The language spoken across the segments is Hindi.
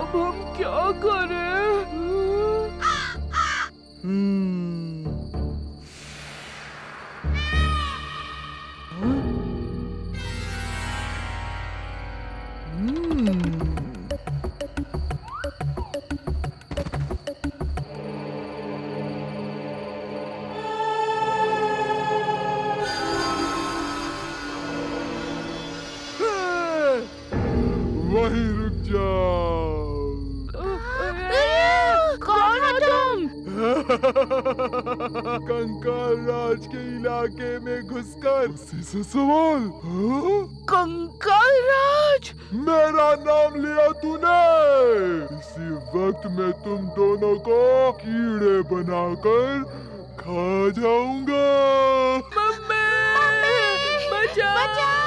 अब हम क्या करें? वहीं रुक जाओ। कौन हो तुम? कंकाल राज के इलाके में घुसकर उसी से सवाल। हाँ? कंकाल राज? मेरा नाम लिया तूने। इसी वक्त मैं तुम दोनों को कीड़े बनाकर खा जाऊंगा। मम्मी! बचाओ!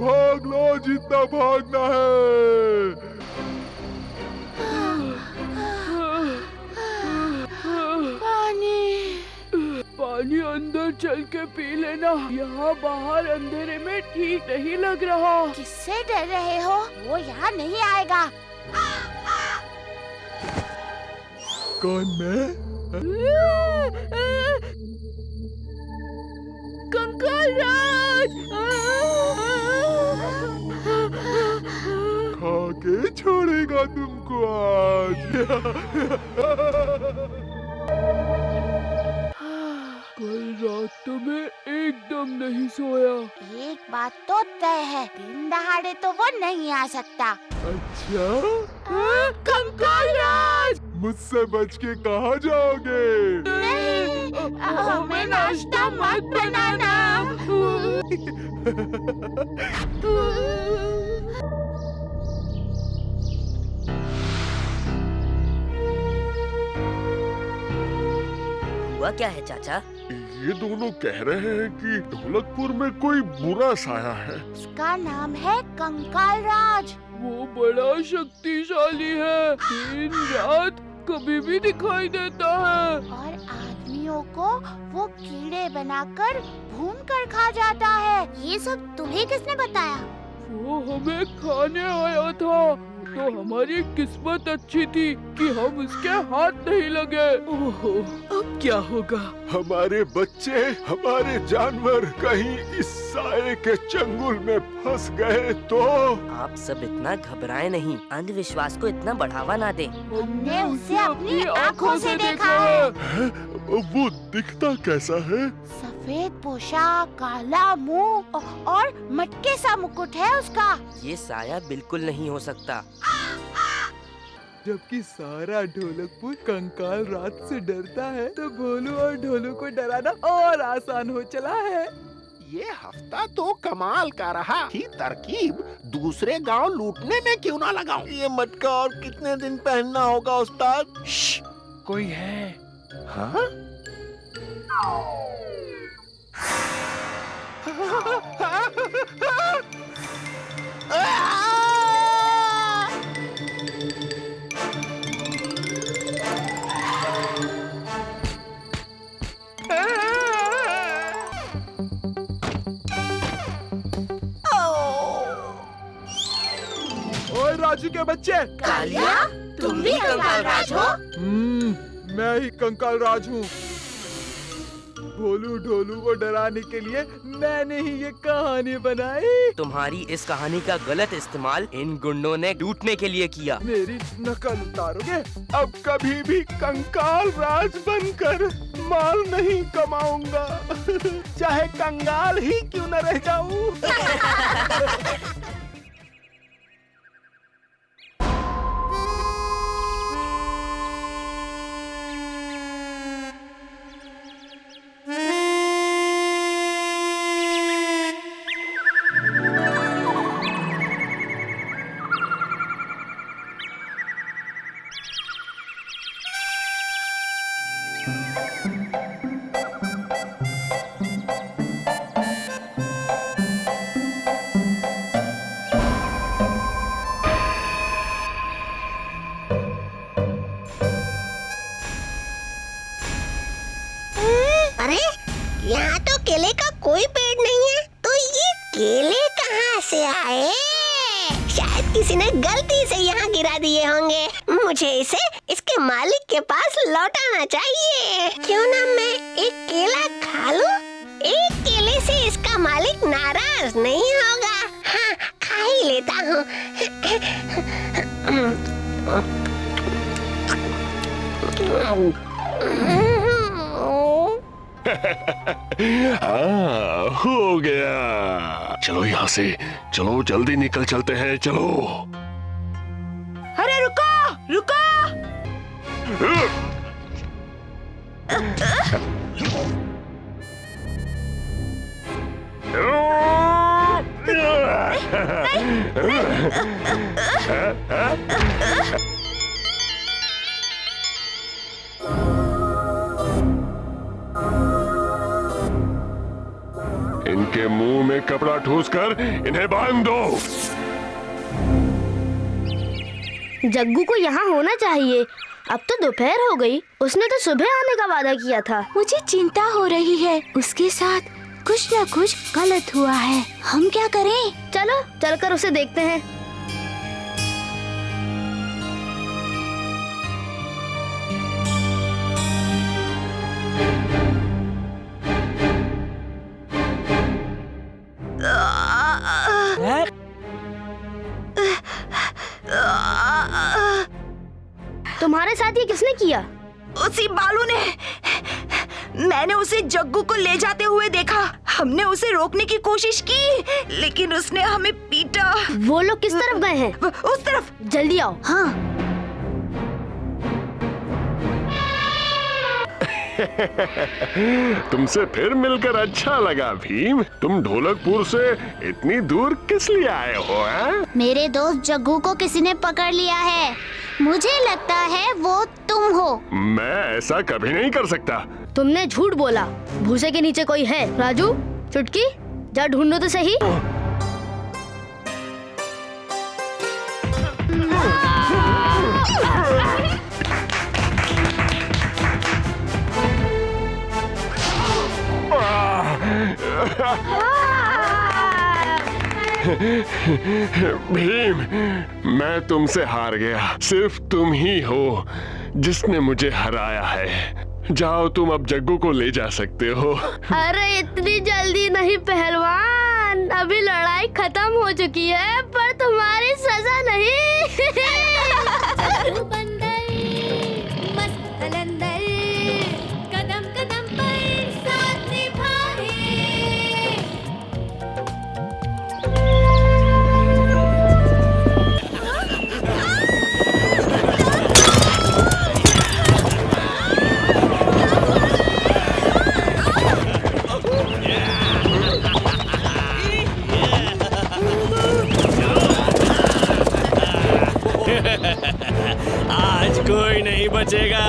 भाग लो जितना भागना है। पानी अंदर चल के पी लेना। यहाँ बाहर अंधेरे में ठीक नहीं लग रहा। किससे डर रहे हो? वो यहाँ नहीं आएगा। कौन मैं? कंकाल राज! खा के छोड़ेगा तुमको आज। कल रात तो मैं एकदम नहीं सोया। एक बात तो तय है, दिन दहाड़े तो वो नहीं आ सकता। अच्छा? कंकाल राज! मुझसे बच के कहाँ जाओगे? नहीं, हमें नाश्ता मत बनाना। हुआ क्या है चाचा? ये दोनों कह रहे हैं कि ढोलकपुर में कोई बुरा साया है। उसका नाम है कंकाल राज। वो बड़ा शक्तिशाली है, दिन रात कभी भी दिखाई देता है। और आदमियों को वो कीड़े बनाकर भून कर खा जाता है। ये सब तुम्हें किसने बताया? वो हमें खाने आया था, तो हमारी किस्मत अच्छी थी कि हम उसके हाथ नहीं लगे। ओहो, अब क्या होगा? हमारे बच्चे, हमारे जानवर कहीं इस साए के चंगुल में फंस गए तो? आप सब इतना घबराए नहीं, अंधविश्वास को इतना बढ़ावा ना दें। हमने उसे अपनी आँखों से देखा है। वो दिखता कैसा है? सफेद पोशाक, काला मुंह और मटके सा मुकुट है उसका। ये साया बिल्कुल नहीं हो सकता। जबकि सारा ढोलकपुर कंकाल राज से डरता है, तो भोलू और ढोलू को डराना और आसान हो चला है। ये हफ्ता तो कमाल का रहा। ही तरकीब दूसरे गांव लूटने में क्यों ना लगाऊं? ये मटका और कितने दिन पहनना होगा उस्ताद? कोई है? हाँ? ओए राजू के बच्चे! कालिया, तुम भी कंकाल राज हो? मैं ही कंकाल राज हूँ। भोलू ढोलू को डराने के लिए मैंने ही ये कहानी बनाई। तुम्हारी इस कहानी का गलत इस्तेमाल इन गुंडों ने लूटने के लिए किया। मेरी नकल उतारोगे? अब कभी भी कंकाल राज बनकर माल नहीं कमाऊंगा। चाहे कंगाल ही क्यों न रह जाऊं। अरे यहाँ तो केले का कोई पेड़ नहीं है, तो ये केले कहाँ से आए? शायद किसी किसी ने गलती से यहाँ गिरा दिए होंगे। मुझे इसे इसके मालिक के पास लौटाना चाहिए। क्यों ना मैं एक केला खा लूं? एक केले से इसका मालिक नाराज नहीं होगा। हाँ, खा ही लेता हूँ। हाँ, हो गया। चलो यहाँ से, चलो जल्दी निकल चलते हैं, चलो। अरे रुको रुको। इनके मुंह में कपड़ा ठूसकर इन्हें बांध दो। जग्गू को यहाँ होना चाहिए। अब तो दोपहर हो गई। उसने तो सुबह आने का वादा किया था। मुझे चिंता हो रही है, उसके साथ कुछ न कुछ गलत हुआ है। हम क्या करें? चलो चलकर उसे देखते हैं। तुम्हारे साथ ये किसने किया? उसी बालू ने। मैंने उसे जग्गू को ले जाते हुए देखा। हमने उसे रोकने की कोशिश की, लेकिन उसने हमें पीटा। वो लोग किस तरफ गए हैं? उस तरफ। जल्दी आओ। हाँ। तुमसे फिर मिलकर अच्छा लगा भीम। तुम ढोलकपुर से इतनी दूर किस लिए आए हो? मेरे दोस्त जग्गू को किसी ने पकड़ लिया है। मुझे लगता है वो तुम हो। मैं ऐसा कभी नहीं कर सकता। तुमने झूठ बोला। भूसे के नीचे कोई है। राजू, चुटकी, जा ढूंढो तो सही। भीम, मैं तुमसे हार गया। सिर्फ तुम ही हो जिसने मुझे हराया है। जाओ, तुम अब जग्गू को ले जा सकते हो। अरे इतनी जल्दी नहीं पहलवान। अभी लड़ाई खत्म हो चुकी है, पर तुम्हारी सजा नहीं। कदम कदम पर साथ निभाए। आज कोई नहीं बचेगा।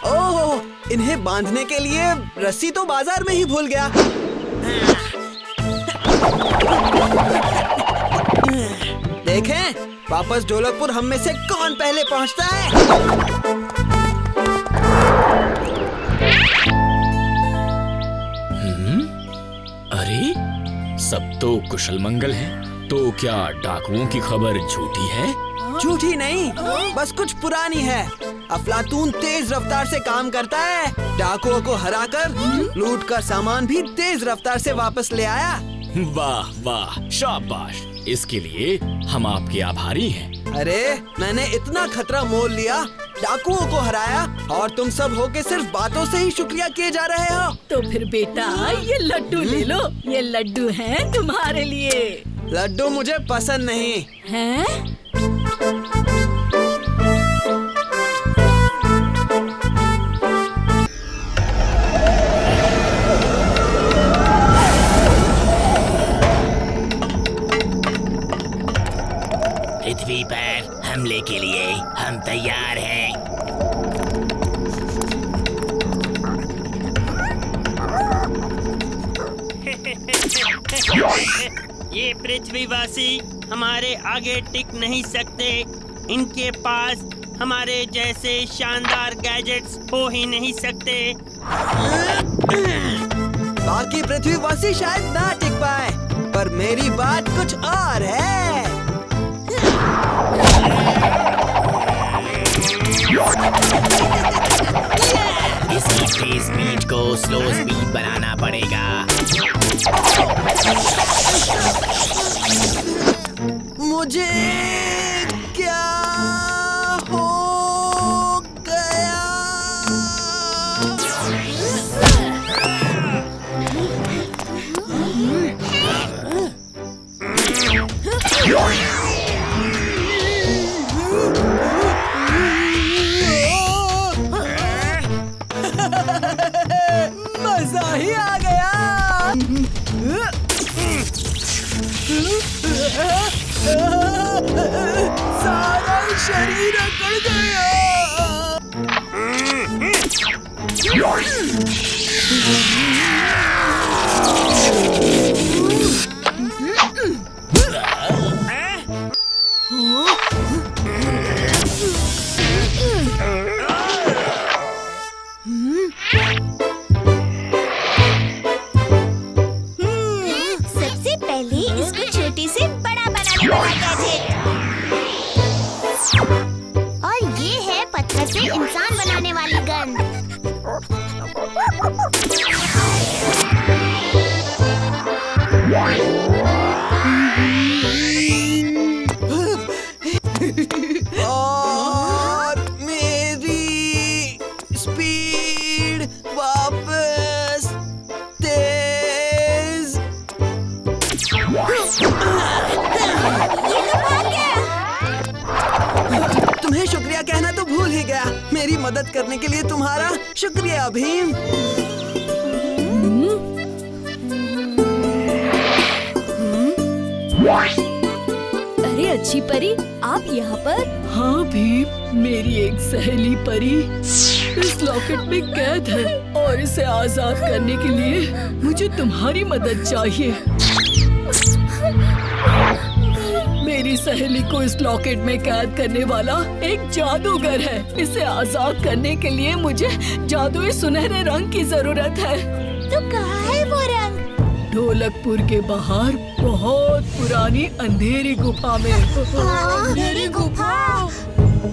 ओह, इन्हें बांधने के लिए रस्सी तो बाजार में ही भूल गया। देखें, वापस ढोलकपुर हम में से कौन पहले पहुंचता है। अरे, सब तो कुशल मंगल है। तो क्या डाकुओं की खबर झूठी है? झूठी नहीं, बस कुछ पुरानी है। अफलातून तेज रफ्तार से काम करता है। डाकुओं को हराकर लूट का सामान भी तेज रफ्तार से वापस ले आया। वाह वाह, शाबाश। इसके लिए हम आपके आभारी हैं। अरे, मैंने इतना खतरा मोल लिया, डाकुओं को हराया, और तुम सब होके सिर्फ बातों से ही शुक्रिया किए जा रहे हो। तो फिर बेटा, ये लड्डू ले लो। ये लड्डू हैं तुम्हारे लिए। लड्डू मुझे पसंद नहीं। हैं? पृथ्वी पर हमले के लिए हम तैयार हैं। ये पृथ्वीवासी हमारे आगे टिक नहीं सकते। इनके पास हमारे जैसे शानदार गैजेट्स हो ही नहीं सकते। बाकी पृथ्वीवासी शायद ना टिक पाए, पर मेरी बात कुछ और है। इसी तेज स्पीड को स्लो स्पीड बनाना पड़ेगा। मुझे क्या हो गया? मजा ही आ गया। सारा शरीर अकड़ गया। सबसे पहले इसको छोटी से बड़ा बनाने वाला गैजेट, और ये है पत्थर से इंसान बनाने वाली गन। और मेरी स्पीड वापस तेज। तुम्हें शुक्रिया कहना तो भूल ही गया। मेरी मदद करने के लिए तुम्हारा शुक्रिया भीम। अरे अच्छी परी, आप यहाँ पर? हाँ भीम, मेरी एक सहेली परी इस लॉकेट में कैद है और इसे आजाद करने के लिए मुझे तुम्हारी मदद चाहिए। मेरी सहेली को इस लॉकेट में कैद करने वाला एक जादूगर है। इसे आजाद करने के लिए मुझे जादुई सुनहरे रंग की जरूरत है। तो कहाँ है वो रंग? ढोलकपुर के बाहर बहुत पुरानी अंधेरी गुफा में। अंधेरी गुफा?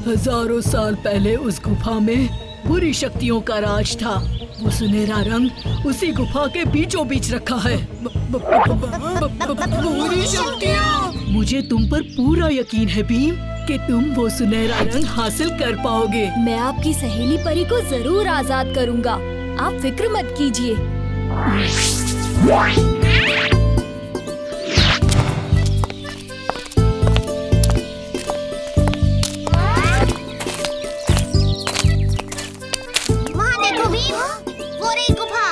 हजारों साल पहले उस गुफा में बुरी शक्तियों का राज था। वो सुनहरा रंग उसी गुफा के बीचों बीच रखा है। बुरी शक्तियाँ? मुझे तुम पर पूरा यकीन है भीम कि तुम वो सुनहरा रंग हासिल कर पाओगे। मैं आपकी सहेली परी को जरूर आजाद करूँगा, आप फिक्र मत कीजिए। वहाँ देखो भीम, वो रही गुफा।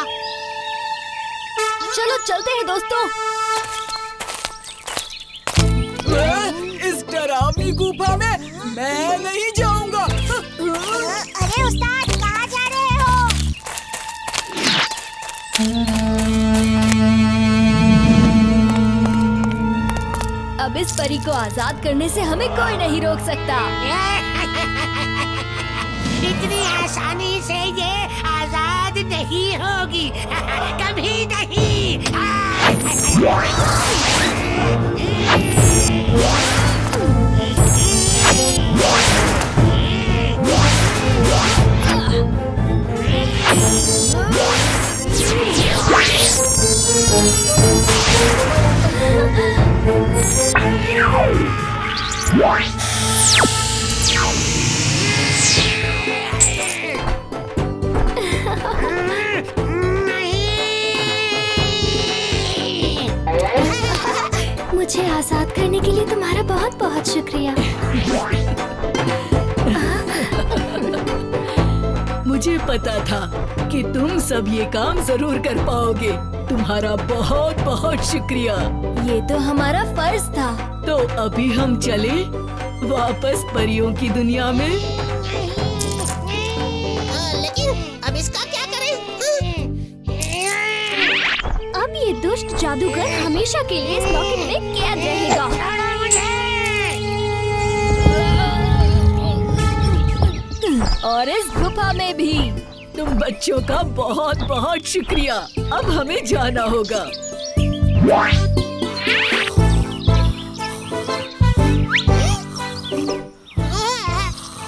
चलो चलते हैं दोस्तों। इस डरावनी गुफा में मैं नहीं जाऊंगा। अरे उस्ताद, कहाँ जा रहे हो? अब इस परी को आजाद करने से हमें कोई नहीं रोक सकता। इतनी आसानी से ये आजाद नहीं होगी, कभी नहीं। मुझे आजाद करने के लिए तुम्हारा बहुत बहुत शुक्रिया। मुझे पता था कि तुम सब ये काम जरूर कर पाओगे। तुम्हारा बहुत बहुत शुक्रिया। ये तो हमारा फर्ज था। तो अभी हम चले वापस परियों की दुनिया में। लेकिन अब इसका क्या करें? अब ये दुष्ट जादूगर हमेशा के लिए इस लॉकेट में कैद रहेगा। और इस गुफा में भी। तुम बच्चों का बहुत बहुत शुक्रिया। अब हमें जाना होगा।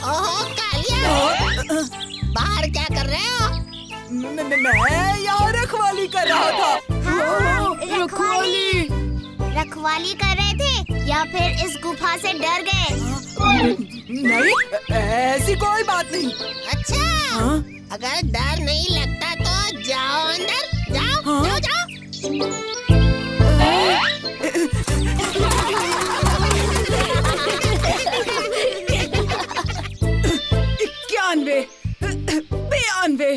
ओह कालिया, बाहर क्या कर रहे हो? मैं यहाँ रखवाली कर रहा था। रखवाली रखवाली कर रहे थे या फिर इस गुफा से डर गए? नहीं, ऐसी कोई बात नहीं। अच्छा, अगर डर नहीं लगता तो जाओ अंदर, जाओ जाओ जाओ। 91, 92,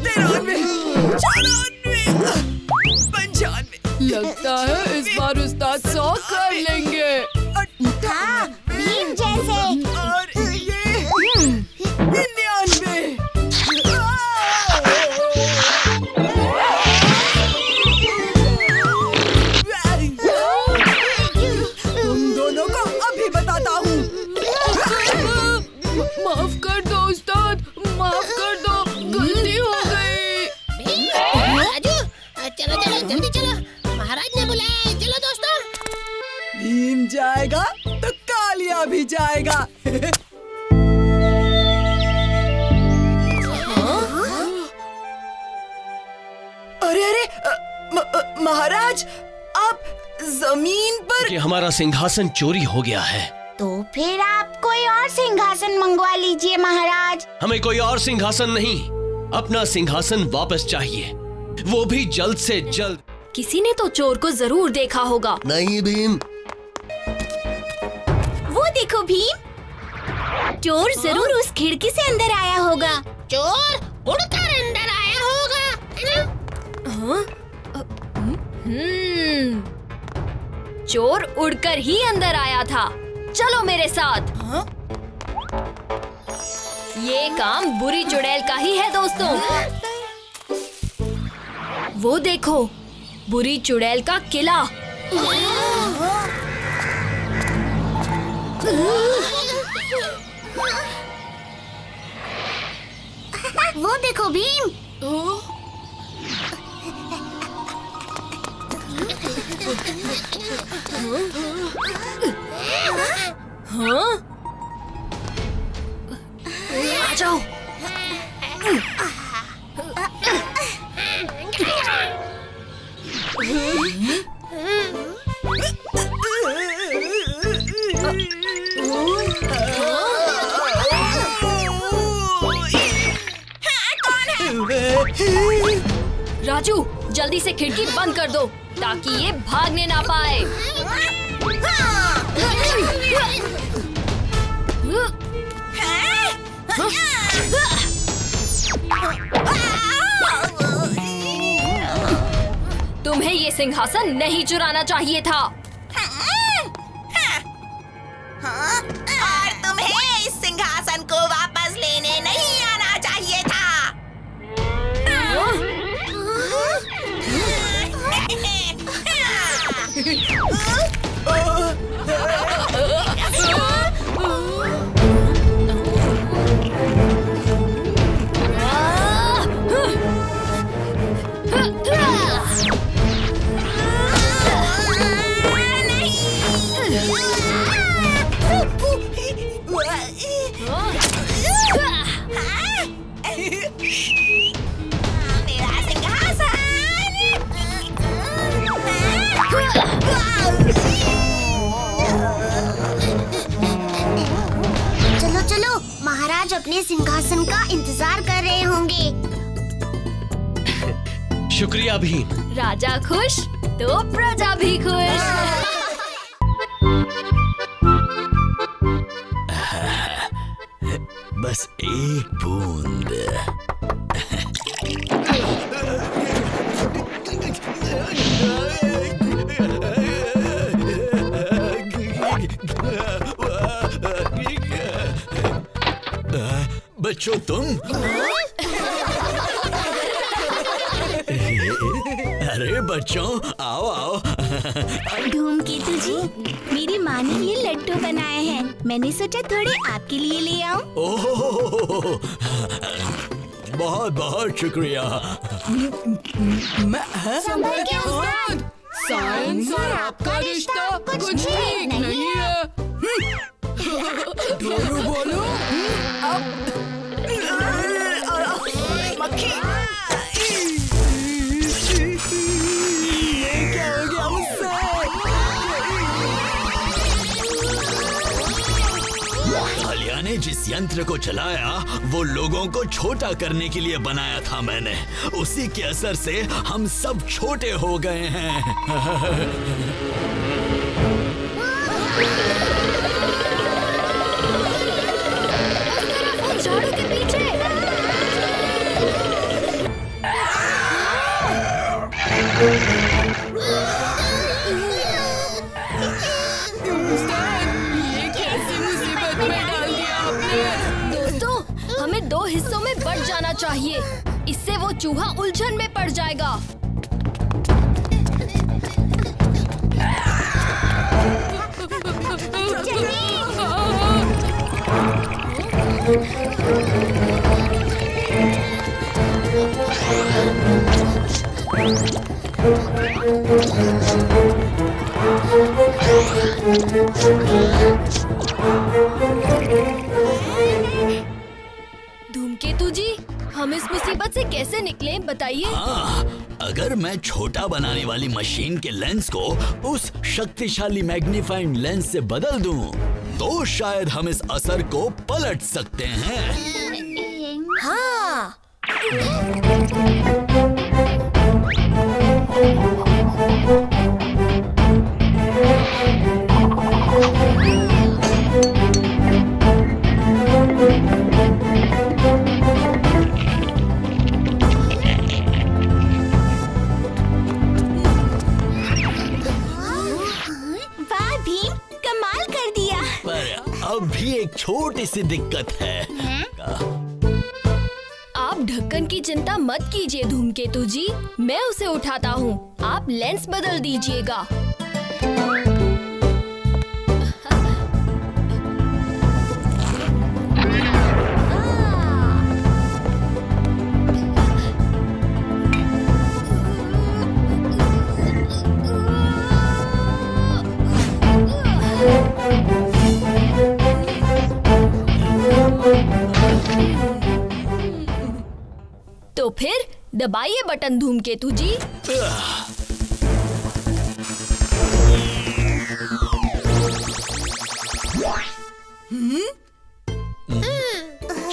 93, 94, 95। लगता है इस बार उस्ताद 100 कर लेंगे। हाँ, भीम जैसे। और ये 99। तुम दोनों को अभी बताता हूँ। माफ कर दो उस्ताद, माफ कर दो, गलती हो गई। राजू, चलो चलो जल्दी चलो, महाराज ने बुलाया। चलो दोस्तों। भीम जाएगा तो कालिया भी जाएगा। अरे अरे, महाराज, आप जमीन पर। कि हमारा सिंहासन चोरी हो गया है। तो फिर आप कोई और सिंहासन मंगवा लीजिए महाराज। हमें कोई और सिंहासन नहीं, अपना सिंहासन वापस चाहिए, वो भी जल्द से जल्द। किसी ने तो चोर को जरूर देखा होगा। नहीं भीम। वो देखो भीम, चोर जरूर उस खिड़की से अंदर आया होगा। चोर उड़कर अंदर आया होगा, है ना? चोर उड़कर ही अंदर आया था। चलो मेरे साथ। ये काम बुरी चुड़ैल का ही है दोस्तों। वो देखो, बुरी चुड़ैल का किला। वो देखो भीम, हाँ? आ जाओ। राजू, जल्दी से खिड़की बंद कर दो ताकि ये भागने ना पाए। तुम्हें ये सिंहासन नहीं चुराना चाहिए था। और तुम्हें इस सिंहासन को वापस लेने नहीं आना चाहिए था। मेरा सिंहासन। चलो चलो, महाराज अपने सिंहासन का इंतजार कर रहे होंगे। शुक्रिया भीम। राजा खुश तो प्रजा भी खुश। बस एक बूंद। बच्चों तुम। अरे बच्चों, आओ आओ। धूमकेतु जी, मेरी माँ ने ये लड्डू बनाए हैं। मैंने सोचा थोड़े आपके लिए ले आऊं। ओह, बहुत बहुत शुक्रिया। संभल के उस्ताद। साइंस और आपका रिश्ता कुछ ठीक नहीं है। बोलो मक्खी, ये क्या हो गया मुझसे? आलिया ने जिस यंत्र को चलाया वो लोगों को छोटा करने के लिए बनाया था मैंने। उसी के असर से हम सब छोटे हो गए हैं। झाड़ू के पीछे। ये कैसी मुसीबत में डाल दिया आपने? दोस्तों, हमें 2 हिस्सों में बंट जाना चाहिए। इससे वो चूहा उलझन में पड़ जाएगा। धूमकेतु जी, हम इस मुसीबत से कैसे निकले बताइए। हाँ, अगर मैं छोटा बनाने वाली मशीन के लेंस को उस शक्तिशाली मैग्नीफाइंग लेंस से बदल दूं, तो शायद हम इस असर को पलट सकते हैं। हाँ। वाह भीम, कमाल कर दिया। पर अब भी एक छोटी सी दिक्कत है। आप ढक्कन की चिंता मत कीजिए धूमकेतु जी, मैं उसे उठाता हूँ। आप लेंस बदल दीजिएगा। तो फिर दबाइए बटन धूमकेतु जी।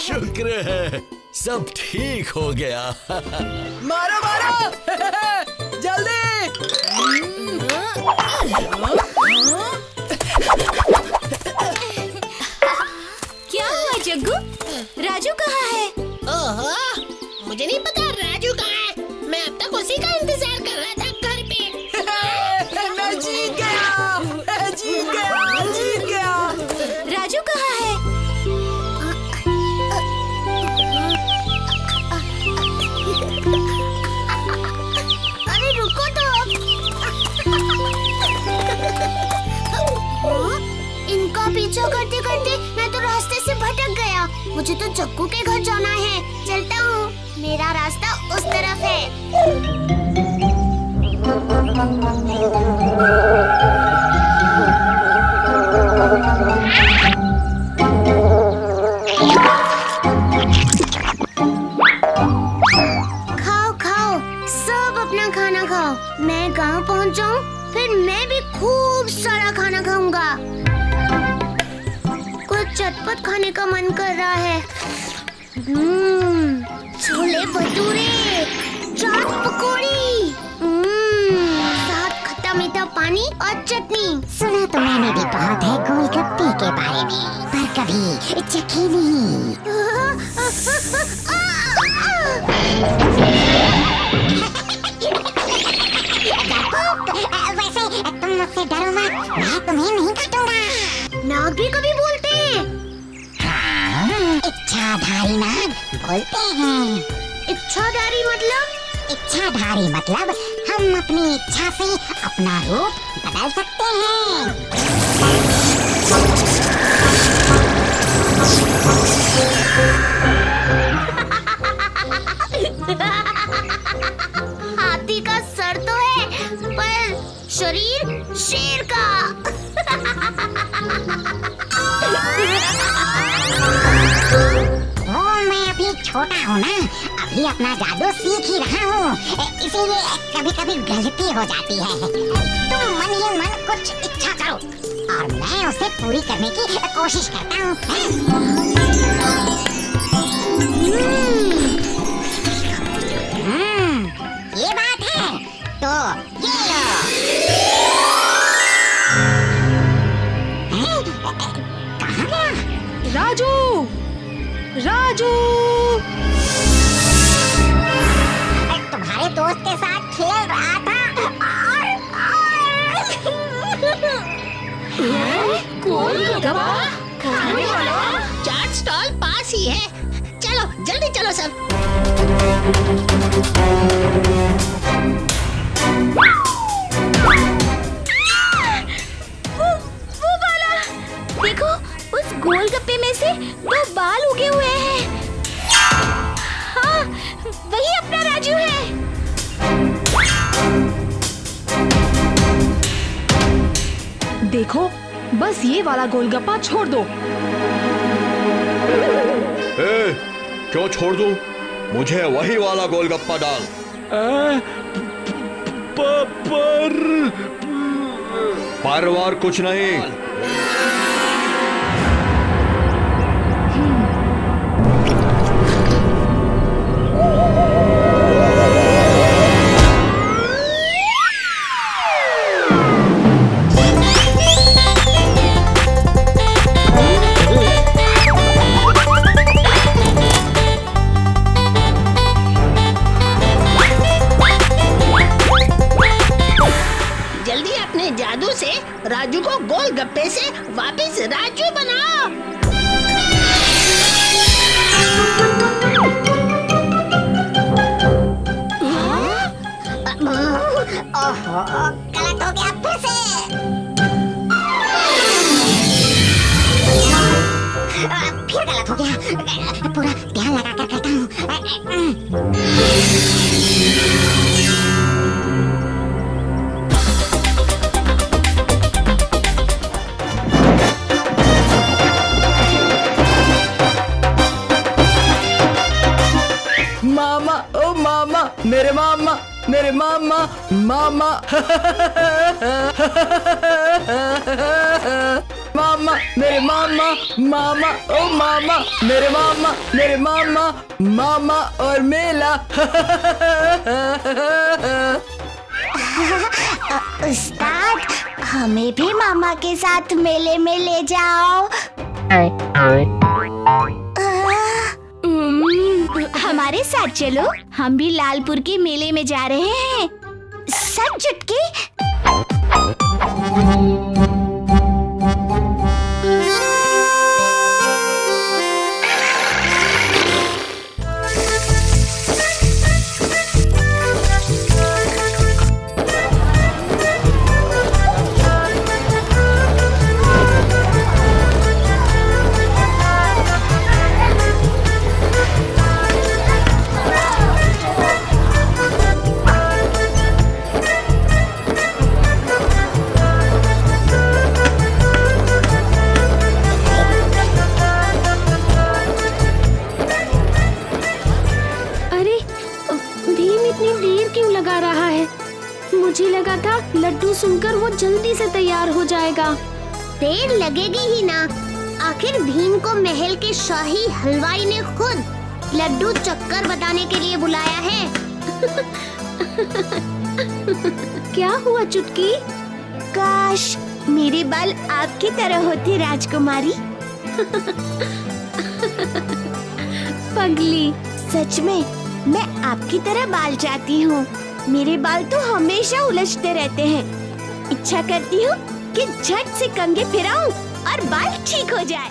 शुक्र है, सब ठीक हो गया। मारो मारो जल्दी। क्या हुआ जग्गू? राजू कहाँ है? ओहो, मुझे नहीं पता राजू कहाँ है। मैं अब तक उसी का इंतजार कर रहा था घर पे। मैं जीत गया, मैं जीत गया, जीत गया। राजू कहाँ है? अरे रुको तो। इनका पीछा करते करते मैं तो रास्ते से भटक गया। मुझे तो जग्गू के घर जाना है। चलता हूँ, मेरा रास्ता उस तरफ है। खाओ खाओ, सब अपना खाना खाओ। मैं गांव पहुंच जाऊं, फिर मैं भी खूब सारा खाना खाऊंगा। कुछ चटपट खाने का मन कर रहा है। छोले भटूरे, चाट पकौड़ी, साथ खट्टा मीठा पानी और चटनी। सुना तो मैंने भी बहुत है गोलगप्पे के बारे में, पर कभी चखी नहीं। वैसे तुम मुझसे डरो मत, मैं तुम्हें नहीं काटूंगा। नाग भी कभी बोलते हैं। हाँ, इच्छाधारी नाग बोलते हैं। इच्छाधारी मतलब? इच्छाधारी मतलब हम अपनी इच्छा से अपना रूप बदल सकते हैं। हाथी का सर तो है पर शरीर शेर का। मैं अभी छोटा हूँ ना, अभी अपना जादू सीख ही रहा हूँ, इसीलिए कभी कभी गलती हो जाती है। तुम मन ही मन कुछ इच्छा करो और मैं उसे पूरी करने की कोशिश करता हूँ। ये बात है तो ये लो। कहाँ गया? राजू, राजू, तुम्हारे दोस्त के साथ खेल रहा था चाट स्टॉल पास ही है। चलो जल्दी चलो सब। वो वाला देखो, उस गोलगप्पे में से 2 बाल उगे हुए हैं। हाँ, वही अपना राजू है। देखो, बस ये वाला गोलगप्पा छोड़ दो। क्यों छोड़ दूं? मुझे वही वाला गोलगप्पा डाल। पर कुछ नहीं। जल्दी अपने जादू से राजू को गोलगप्पे से वापस राजू बनाओ। ओहो, गलत हो गया फिर से। फिर गलत हो गया, पूरा ध्यान लगा कर करता हूँ। मामा, ओ मामा, मेरे मामा, मेरे मामा, मामा, मामा, मेरे मामा, मामा, ओ मामा, मेरे मामा, मेरे मामा, मामा और मेला। उस्ताद, हमें भी मामा के साथ मेले में ले जाओ। हमारे साथ चलो, हम भी लालपुर के मेले में जा रहे हैं। सच चुटकी? मुझे लगा था लड्डू सुनकर वो जल्दी से तैयार हो जाएगा। देर लगेगी ही ना, आखिर भीम को महल के शाही हलवाई ने खुद लड्डू चक्कर बताने के लिए बुलाया है। क्या हुआ चुटकी? काश मेरे बाल आपकी तरह होते राजकुमारी। पगली, सच में मैं आपकी तरह बाल चाहती हूँ। मेरे बाल तो हमेशा उलझते रहते हैं। इच्छा करती हूँ कि झट से कंघे फिराऊं और बाल ठीक हो जाए।